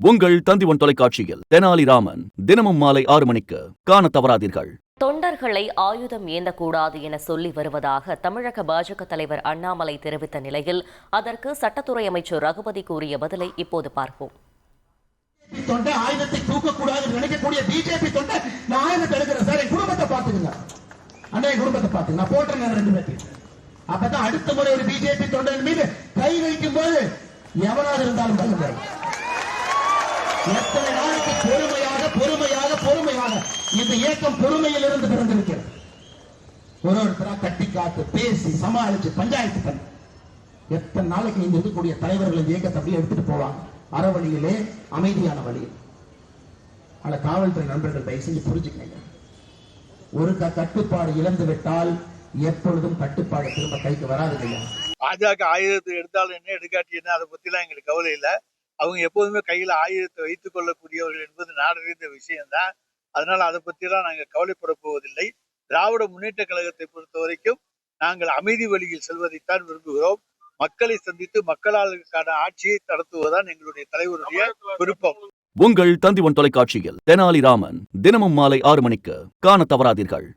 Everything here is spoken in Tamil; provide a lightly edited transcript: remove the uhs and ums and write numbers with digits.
உங்கள் தந்திவன் தொலைக்காட்சியில் தெனாலிராமன் தினமும் மாலை 6 மணிக்கு காண தவறாதீர்கள். தொண்டர்களை ஆயுதம் ஏந்தக்கூடாது என சொல்லி வருவதாக தமிழக பாஜக தலைவர் அண்ணாமலை தெரிவித்த நிலையில் அதற்கு சட்டத்துறை அமைச்சர் ரகுபதி கூறிய பதிலை இப்போது பார்ப்போம். தொண்டை ஆயுதத்தை தூக்கக்கூடாது நினைக்கக்கூடிய பிஜேபி தொண்டை நான் ஆயுதத்தை எடுக்கிறேன் சார், என் குடும்பத்தை பாத்துக்குங்க, அண்ணா என் குடும்பத்தை பாத்துங்க, நான் போட்டேன் 2 பேருக்கு. அப்பதான் அடுத்த முறை ஒரு பிஜேபி தொண்டன் மீது கை வைக்கும் போது எவனாவது இருந்தாலும் பயன்பட. எத்தனை நாளைக்கு பொறுமையாக பொறுமையாக பொறுமையாக இந்த இயக்கம் பொறுமையில் இருந்து பிறந்திருக்கிறது. ஒருத்தரா கட்டி காத்து பேசி சமாளிச்சு பஞ்சாயத்து பண்ணி எத்தனை நாளைக்கு இங்க இருக்கக்கூடிய தலைவர்கள் இந்த இயக்கத்தை அப்படியே எடுத்துட்டு போவாங்க, அறவழியிலே அமைதியான வழியில். ஆனா காவல்துறை நண்பர்கள் தயவு செஞ்சு புரிஞ்சுக்கங்க, ஒரு கட்டுப்பாடு இழந்து விட்டால் எப்பொழுதும் கட்டுப்பாடு திரும்ப கைக்கு வராது இல்லையா. பாஜக ஆயுதத்தை எடுத்தாலும் என்ன எடுக்காட்டி என்ன, அதை பத்தி எல்லாம் எங்களுக்கு கவலை இல்லை. அவங்க எப்போதுமே கையில ஆயுதத்தை வைத்துக் கொள்ளக்கூடியவர்கள் என்பது நாடறிந்த விஷயம்தான். அதனால அதை பத்தி எல்லாம் நாங்கள் கவலைப்பட போவதில்லை. திராவிட முன்னேற்ற கழகத்தை பொறுத்த வரைக்கும் நாங்கள் அமைதி வழியில் செல்வதைத்தான் விரும்புகிறோம். மக்களை சந்தித்து மக்களாலுக்கான ஆட்சியை நடத்துவதுதான் எங்களுடைய தலைவருடைய விருப்பம். உங்கள் தந்திவன் தொலைக்காட்சியில் தெனாலிராமன் தினமும் மாலை 6 மணிக்கு காண தவறாதீர்கள்.